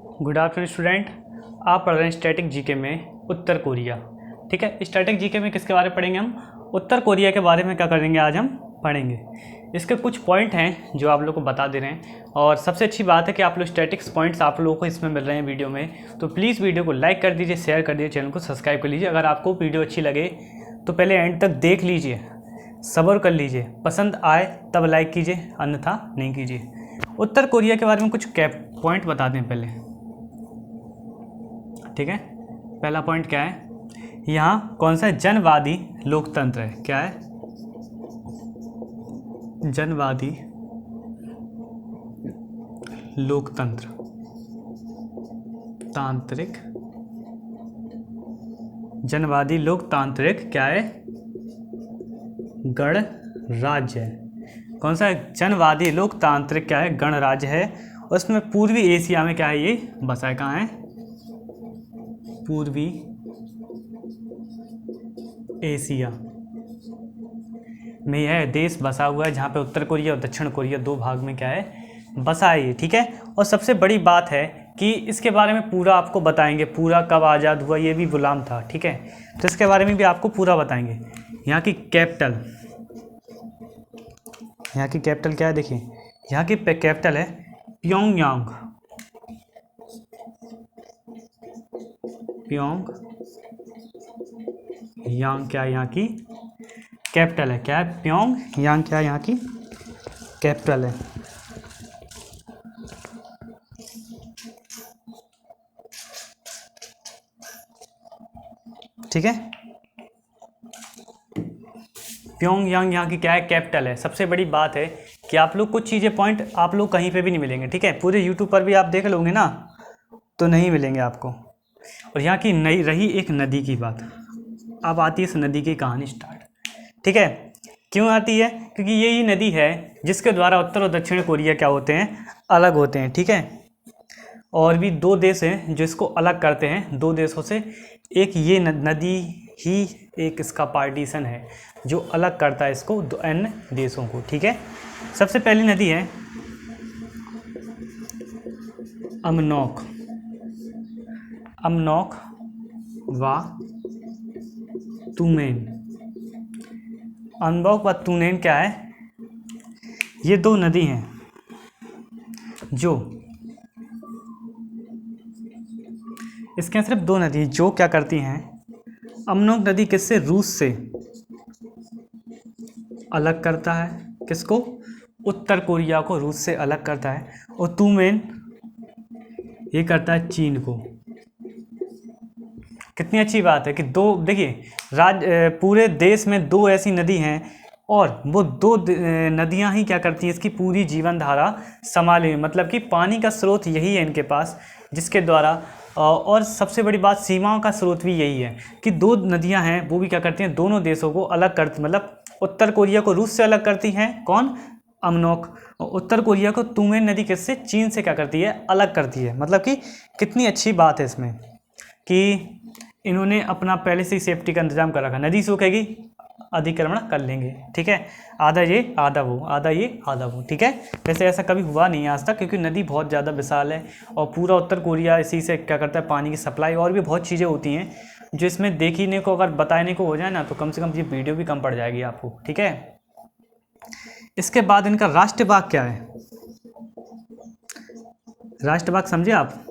Good afternoon student. आप पढ़ रहे हैं स्टैटिक जीके में उत्तर कोरिया। ठीक है, स्टैटिक जीके में किसके बारे में पढ़ेंगे हम? उत्तर कोरिया के बारे में क्या करेंगे आज हम पढ़ेंगे। इसके कुछ पॉइंट हैं जो आप लोग को बता दे रहे हैं, और सबसे अच्छी बात है कि आप लोग स्टैटिक्स पॉइंट्स आप लोगों को इसमें मिल रहे हैं वीडियो में। तो प्लीज़ वीडियो को लाइक कर दीजिए, शेयर कर दीजिए, चैनल को सब्सक्राइब कर लीजिए। अगर आपको वीडियो अच्छी लगे तो पहले एंड तक देख लीजिए, सब्र कर लीजिए, पसंद आए तब लाइक कीजिए, अन्यथा नहीं कीजिए। उत्तर कोरिया के बारे में कुछ पॉइंट बता दें पहले। ठीक है, पहला पॉइंट क्या है? यहाँ कौन सा जनवादी लोकतंत्र है? क्या है? जनवादी लोकतंत्र, तांत्रिक, जनवादी लोकतांत्रिक क्या है? गणराज्य है। कौन सा जनवादी लोकतांत्रिक क्या है? गणराज्य है। उसमें पूर्वी एशिया में क्या है? ये बसा है। कहाँ है? पूर्वी एशिया में यह देश बसा हुआ है, जहाँ पे उत्तर कोरिया और दक्षिण कोरिया दो भाग में क्या है? बसा है ये। ठीक है, और सबसे बड़ी बात है कि इसके बारे में पूरा आपको बताएंगे, पूरा कब आज़ाद हुआ, ये भी गुलाम था। ठीक है, तो इसके बारे में भी आपको पूरा बताएंगे। यहाँ की कैपिटल, यहाँ की कैपिटल क्या है? देखिए, यहाँ की कैपिटल है प्योंगयांग। प्योंगयांग क्या है? यहाँ की कैपिटल है। क्या है? प्योंगयांग क्या है? यहाँ की कैपिटल है। ठीक है, प्योंगयांग यहाँ की क्या है? कैपिटल है। सबसे बड़ी बात है कि आप लोग कुछ चीज़ें पॉइंट आप लोग कहीं पे भी नहीं मिलेंगे। ठीक है, पूरे यूट्यूब पर भी आप देख लोगे ना तो नहीं मिलेंगे आपको। और यहाँ की नई रही एक नदी की बात, अब आती है इस नदी की कहानी स्टार्ट। ठीक है, क्यों आती है? क्योंकि यही नदी है जिसके द्वारा उत्तर और दक्षिण कोरिया क्या होते हैं? अलग होते हैं। ठीक है, और भी दो देश हैं जो इसको अलग करते हैं। दो देशों से एक ये नदी ही एक इसका पार्टीशन है जो अलग करता है इसको अन्य देशों को। ठीक है, सबसे पहली नदी है अमनोक। अमनोक व तुमेन। अमनोक व तुमेन क्या है? ये दो नदी हैं जो, इसके सिर्फ दो नदी जो क्या करती हैं? अमनोक नदी किससे? रूस से अलग करता है। किसको? उत्तर कोरिया को रूस से अलग करता है। और तुमेन ये करता है चीन को। कितनी अच्छी बात है कि दो, देखिए पूरे देश में दो ऐसी नदी हैं और वो दो नदियां ही क्या करती हैं? इसकी पूरी जीवन धारा संभाली। मतलब कि पानी का स्रोत यही है इनके पास, जिसके द्वारा और सबसे बड़ी बात सीमाओं का स्रोत भी यही है कि दो नदियां हैं, वो भी क्या करती हैं? दोनों देशों को अलग करती, मतलब उत्तर कोरिया को रूस से अलग करती हैं। कौन? अमनोक। उत्तर कोरिया को तुमेन नदी किससे? चीन से क्या करती है? अलग करती है। मतलब कि कितनी अच्छी बात है इसमें कि इन्होंने अपना पहले से ही सेफ्टी का इंतजाम कर रखा। नदी सूखेगी, अधिक्रमण कर लेंगे। ठीक है, आधा ये आधा वो, आधा ये आधा वो। ठीक है, वैसे ऐसा कभी हुआ नहीं आज तक, क्योंकि नदी बहुत ज़्यादा विशाल है और पूरा उत्तर कोरिया इसी से क्या करता है? पानी की सप्लाई। और भी बहुत चीज़ें होती हैं जो इसमें देखने को अगर बताने को हो जाए ना तो कम से कम ये वीडियो भी कम पड़ जाएगी आपको। ठीक है, इसके बाद इनका राष्ट्रबाग क्या है? राष्ट्रबाग समझे आप?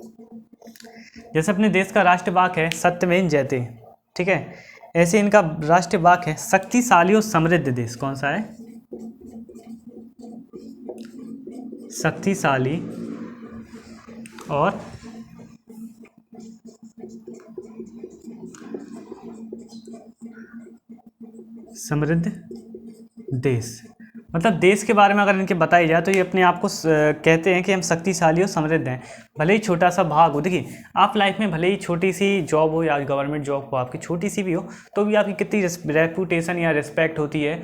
जैसे अपने देश का राष्ट्रबाग है सत्यमेव जयते। ठीक है, ऐसे इनका राष्ट्रबाग है शक्तिशाली और समृद्ध देश। कौन सा है? शक्तिशाली और समृद्ध देश। मतलब देश के बारे में अगर इनके बताई जाए तो ये अपने आप को कहते हैं कि हम शक्तिशाली और समृद्ध हैं। भले ही छोटा सा भाग हो, देखिए आप लाइफ में भले ही छोटी सी जॉब हो या गवर्नमेंट जॉब हो, आपकी छोटी सी भी हो, तो भी आपकी कितनी रेपुटेशन या रिस्पेक्ट होती है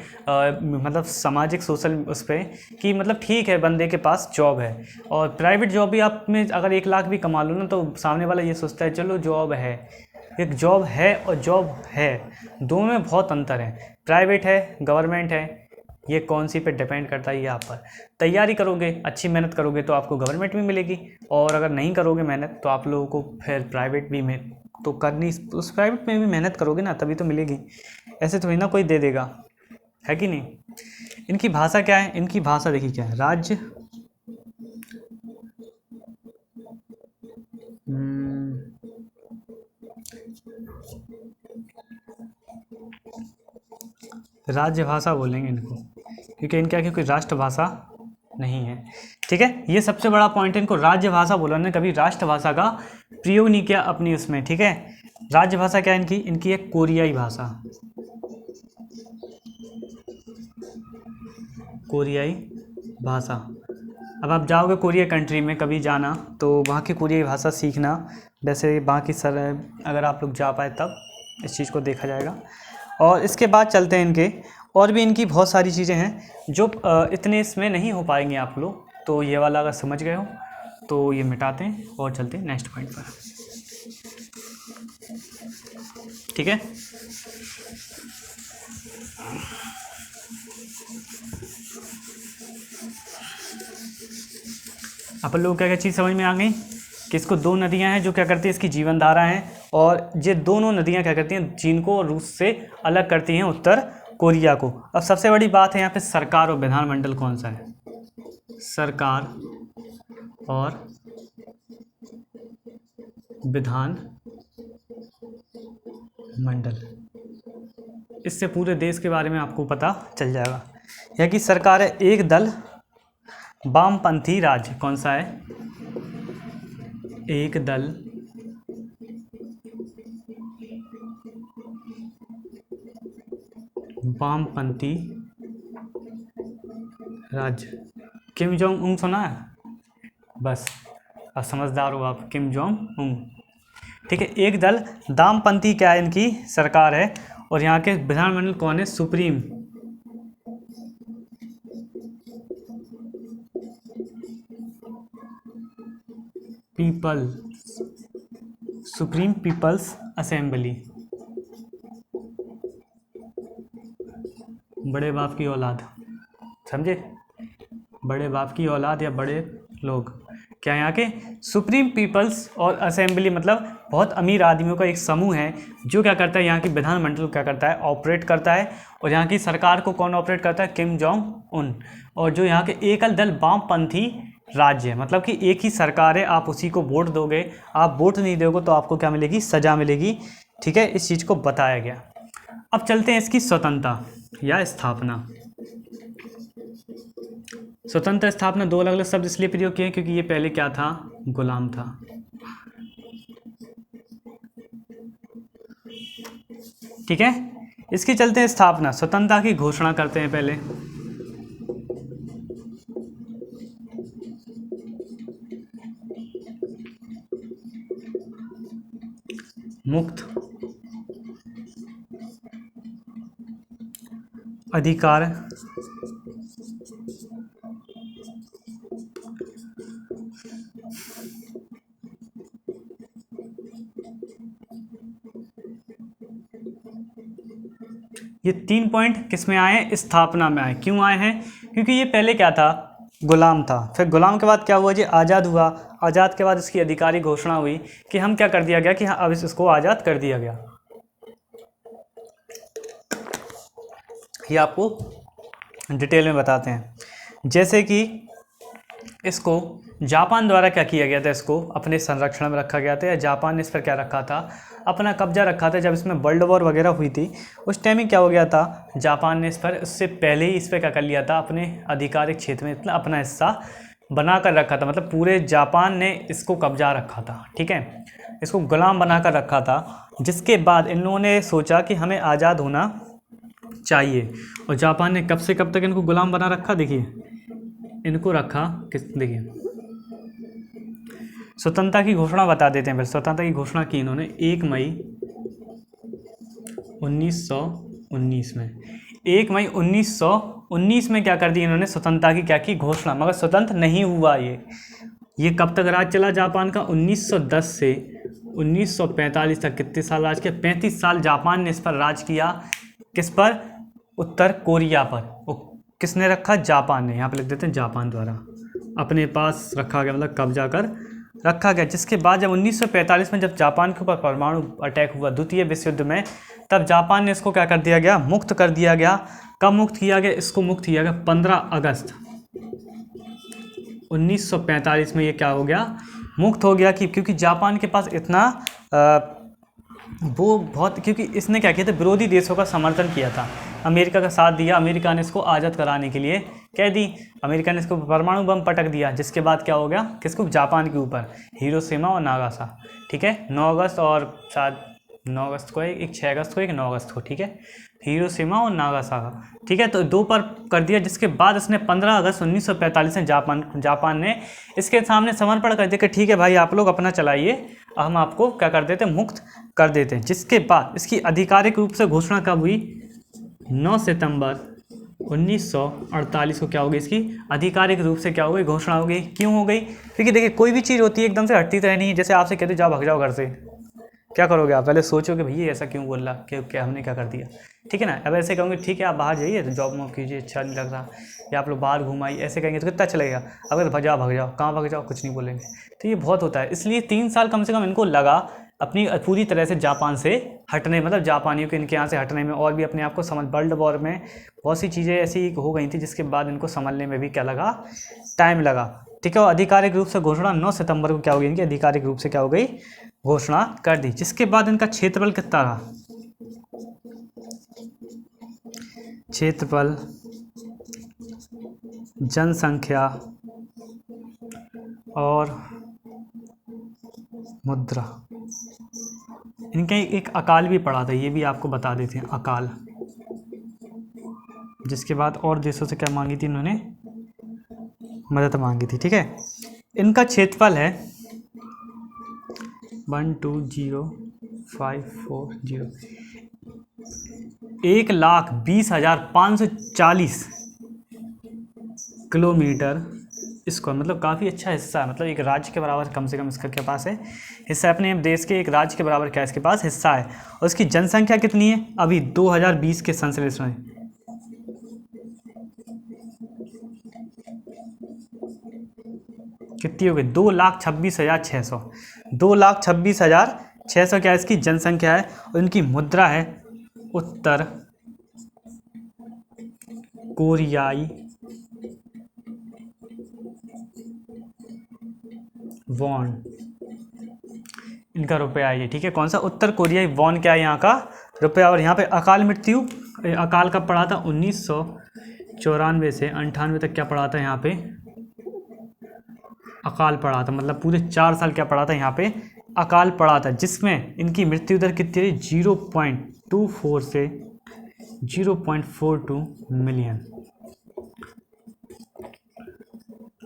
मतलब सामाजिक सोशल उस पर, कि मतलब ठीक है बंदे के पास जॉब है। और प्राइवेट जॉब भी आप में अगर 1 लाख भी कमा लो ना तो सामने वाला ये सोचता है चलो जॉब है। एक जॉब है और जॉब है, दोनों में बहुत अंतर है। प्राइवेट है, गवर्नमेंट है, ये कौन सी पे डिपेंड करता है, ये आप पर। तैयारी करोगे, अच्छी मेहनत करोगे तो आपको गवर्नमेंट भी मिलेगी, और अगर नहीं करोगे मेहनत तो आप लोगों को फिर प्राइवेट भी में तो करनी, उस प्राइवेट में भी मेहनत करोगे ना तभी तो मिलेगी, ऐसे थोड़ी ना कोई दे देगा, है कि नहीं। इनकी भाषा क्या है, इनकी भाषा देखिए क्या है, राज्य राजभाषा बोलेंगे इनको, क्योंकि इनके आगे कोई राष्ट्रभाषा नहीं है, ठीक है। ये सबसे बड़ा पॉइंट है, इनको राजभाषा बोला, उन्होंने कभी राष्ट्रभाषा का प्रयोग नहीं किया अपनी उसमें, ठीक है। राजभाषा क्या है इनकी, इनकी एक कोरियाई भाषा, कोरियाई भाषा। अब आप जाओगे कोरिया कंट्री में कभी जाना तो वहाँ की कोरियाई भाषा सीखना, वैसे बाकी सर अगर आप लोग जा पाए तब इस चीज़ को देखा जाएगा। और इसके बाद चलते हैं इनके, और भी इनकी बहुत सारी चीज़ें हैं जो इतने इसमें नहीं हो पाएंगे आप लोग, तो ये वाला अगर समझ गए हो तो ये मिटाते हैं और चलते हैं नेक्स्ट पॉइंट पर, ठीक है। अपन लोग क्या क्या चीज़ समझ में आ गई कि इसको दो नदियां हैं जो क्या करती है, इसकी जीवन धारा है, और ये दोनों नदियां क्या करती हैं, चीन को और रूस से अलग करती हैं उत्तर कोरिया को। अब सबसे बड़ी बात है यहाँ पे सरकार और विधानमंडल कौन सा है, सरकार और विधान मंडल, इससे पूरे देश के बारे में आपको पता चल जाएगा। यह की सरकार है एक दल वामपंथी राज्य, कौन सा है, एक दल वामपंथी राज्य। किम जोंग उंग सुना है, बस अब समझदार हो आप, किम जोंग उंग, ठीक है। एक दल वामपंथी क्या है, इनकी सरकार है, और यहाँ के विधानमंडल कौन है, सुप्रीम सुप्रीम पीपल्स असेंबली, बड़े बाप की औलाद, समझे, बड़े बाप की औलाद या बड़े लोग, क्या यहाँ के सुप्रीम पीपल्स और असेंबली मतलब बहुत अमीर आदमियों का एक समूह है जो क्या करता है, यहाँ की विधानमंडल क्या करता है, ऑपरेट करता है, और यहाँ की सरकार को कौन ऑपरेट करता है, किम जोंग उन। और जो यहाँ के एकल दल वामपंथी राज्य, मतलब कि एक ही सरकार है, आप उसी को वोट दोगे, आप वोट नहीं दोगे तो आपको क्या मिलेगी, सजा मिलेगी, ठीक है। इस चीज़ को बताया गया। अब चलते हैं इसकी स्वतंत्रता या स्थापना। स्वतंत्र स्थापना दो अलग अलग शब्द इसलिए प्रयोग किए क्योंकि ये पहले क्या था, गुलाम था, ठीक है। इसकी चलते हैं स्थापना, स्वतंत्रता की घोषणा करते हैं पहले, मुक्त अधिकार ये 3 पॉइंट किस में आए हैं, स्थापना में आए। क्यों आए हैं, क्योंकि ये पहले क्या था, गुलाम था, फिर गुलाम के बाद क्या हुआ जी, आज़ाद हुआ, आज़ाद के बाद इसकी अधिकारी घोषणा हुई कि हम क्या कर दिया गया कि हाँ अब इसको आज़ाद कर दिया गया। ये आपको डिटेल में बताते हैं, जैसे कि इसको जापान द्वारा क्या किया गया था, इसको अपने संरक्षण में रखा गया था, या जापान ने इस पर क्या रखा था, अपना कब्जा रखा था। जब इसमें वर्ल्ड वॉर वगैरह हुई थी उस टाइम ही क्या हो गया था, जापान ने इस पर, उससे पहले ही इस पर क्या कर लिया था, अपने आधिकारिक क्षेत्र में मतलब अपना हिस्सा बना कर रखा था, मतलब पूरे जापान ने इसको कब्जा रखा था, ठीक है, इसको गुलाम बना कर रखा था। जिसके बाद इन लोगों ने सोचा कि हमें आज़ाद होना चाहिए, और जापान ने कब से कब तक इनको गुलाम बना रखा, देखिए इनको रखा किस, देखिए स्वतंत्रता की घोषणा बता देते हैं। फिर स्वतंत्रता की घोषणा की इन्होंने 1 मई 1919 में, 1 मई 1919 में क्या कर दी इन्होंने, स्वतंत्रता की क्या की घोषणा, मगर स्वतंत्र नहीं हुआ ये कब तक राज चला जापान का, 1910 से 1945 तक, कितने साल राज किया, 35 साल जापान ने इस पर राज किया, किस पर, उत्तर कोरिया पर, किसने रखा? जापान ने। यहाँ पे लिख देते हैं जापान द्वारा अपने पास रखा गया, मतलब कब्जा कर रखा गया। जिसके बाद जब 1945 में जब जापान के ऊपर परमाणु अटैक हुआ द्वितीय विश्व युद्ध में, तब जापान ने इसको क्या कर दिया गया? मुक्त कर दिया गया। कब मुक्त किया गया? इसको मुक्त किया गया 15 अगस्त 1945 में। ये क्या हो गया? मुक्त हो गया। कि क्योंकि जापान के पास इतना वो बहुत, क्योंकि इसने क्या किया था? विरोधी देशों का समर्थन किया था, अमेरिका का साथ दिया। अमेरिका ने इसको आज़ाद कराने के लिए कह दी, अमेरिका ने इसको परमाणु बम पटक दिया। जिसके बाद क्या हो गया? किसको? जापान के ऊपर हिरोशिमा और नागासा। ठीक है, 9 अगस्त और शायद 9 अगस्त को है, एक 6 अगस्त को, एक 9 अगस्त को। ठीक है, हिरोशिमा और नागासाका। ठीक है, तो 2 पर कर दिया। जिसके बाद इसने 15 अगस्त 1945 में जापान ने इसके सामने समर्पण कर दिया कि ठीक है भाई, आप लोग अपना चलाइए, हम आपको क्या कर देते हैं? मुक्त कर देते हैं। जिसके बाद इसकी आधिकारिक रूप से घोषणा कब हुई? 9 सितंबर 1948 को क्या हो गई? इसकी आधिकारिक रूप से क्या हो गई? घोषणा हो गई। क्यों हो गई? क्योंकि देखिए, कोई भी चीज़ होती है एकदम से हटती तो नहीं है। जैसे आपसे कहते जाओ, भाग जाओ घर से, क्या करोगे आप? पहले सोचोगे भैया ऐसा क्यों बोल रहा, क्या हमने क्या कर दिया? ठीक है ना। अब ऐसे कहोगे ठीक है आप बाहर जाइए, तो जॉब वॉब कीजिए, अच्छा नहीं लग रहा, या आप लोग बाहर घुमाइए, ऐसे कहेंगे तो कितना अच्छा लगेगा। अगर भाग जाओ, कहाँ भाग जाओ, कुछ नहीं बोलेंगे। तो ये बहुत होता है। इसलिए 3 साल कम से कम इनको लगा अपनी पूरी तरह से जापान से हटने, मतलब जापानियों के इनके यहाँ से हटने में, और भी अपने आप को समझ, वर्ल्ड वॉर में बहुत सी चीज़ें ऐसी हो गई थी जिसके बाद इनको संभलने में भी क्या लगा? टाइम लगा। ठीक है, और आधिकारिक रूप से घोषणा 9 सितंबर को क्या हो गई? इनकी आधिकारिक रूप से क्या हो गई? घोषणा कर दी। जिसके बाद इनका क्षेत्रफल कितना रहा? क्षेत्रफल, जनसंख्या और मुद्रा। इनका एक अकाल भी पड़ा था, ये भी आपको बता देते हैं, अकाल। जिसके बाद और देशों से क्या मांगी थी इन्होंने? मदद मांगी थी। ठीक है, इनका क्षेत्रफल है 120,540, 1,20,540 किलोमीटर स्क्वायर, मतलब काफ़ी अच्छा हिस्सा है। मतलब एक राज्य के बराबर कम से कम इसका के पास है हिस्सा, अपने देश के एक राज्य के बराबर क्या इसके पास हिस्सा है। और इसकी जनसंख्या कितनी है अभी 2020 के सेंसस में? कितनी हो गई? 2,26,600। 2,26,600 क्या इसकी जनसंख्या है। और इनकी मुद्रा है उत्तर कोरियाई वॉन। इनका रुपया है ये। ठीक है, कौन सा? उत्तर कोरियाई वॉन क्या है यहाँ का रुपया। और यहाँ पे अकाल मृत्यु, अकाल कब पड़ा था? 1994 से 98 तक क्या पड़ा था यहाँ पे? अकाल पड़ा था। मतलब पूरे 4 साल क्या पड़ा था यहाँ पे? अकाल पड़ा था। जिसमें इनकी मृत्यु दर कितनी रही? 0.24 से 0.42 मिलियन।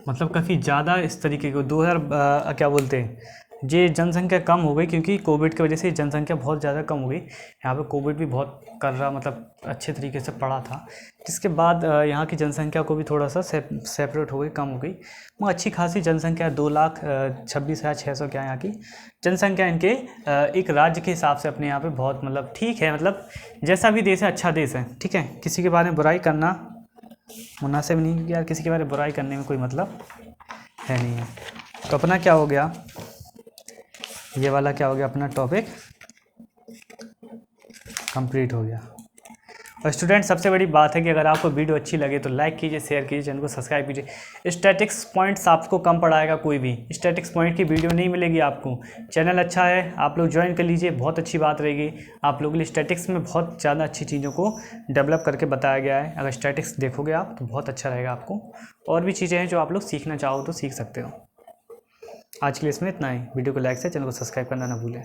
मतलब काफ़ी ज़्यादा इस तरीके को 2000 क्या बोलते हैं, ये जनसंख्या कम हो गई क्योंकि कोविड की वजह से जनसंख्या बहुत ज़्यादा कम हो गई। यहाँ पे कोविड भी बहुत कर रहा, मतलब अच्छे तरीके से पड़ा था। जिसके बाद यहाँ की जनसंख्या को भी थोड़ा सा सेपरेट हो गई, कम हो गई। मगर अच्छी खासी जनसंख्या 2,26,600 क्या यहाँ की जनसंख्या इनके एक राज्य के हिसाब से अपने यहाँ पे बहुत, मतलब ठीक है। मतलब जैसा भी देश है अच्छा देश है। ठीक है, किसी के बारे में बुराई करना मुनासिब नहीं, क्योंकि यार किसी के बारे में बुराई करने में कोई मतलब है नहीं है। तो अपना क्या हो गया, ये वाला क्या हो गया, अपना टॉपिक कंप्लीट हो गया। और स्टूडेंट सबसे बड़ी बात है कि अगर आपको वीडियो अच्छी लगे तो लाइक कीजिए, शेयर कीजिए, चैनल को सब्सक्राइब कीजिए। स्टैटिक्स पॉइंट्स आपको कम पढ़ाएगा, कोई भी स्टैटिक्स पॉइंट की वीडियो नहीं मिलेगी आपको। चैनल अच्छा है, आप लोग ज्वाइन कर लीजिए, बहुत अच्छी बात रहेगी। आप लोगों के लिए स्टैटिक्स में बहुत ज़्यादा अच्छी चीज़ों को डेवलप करके बताया गया है। अगर स्टैटिक्स देखोगे आप तो बहुत अच्छा रहेगा आपको। और भी चीज़ें हैं जो आप लोग सीखना चाहो तो सीख सकते हो। आज के लिए इसमें इतना ही। वीडियो को लाइक से चैनल को सब्सक्राइब करना ना भूलें।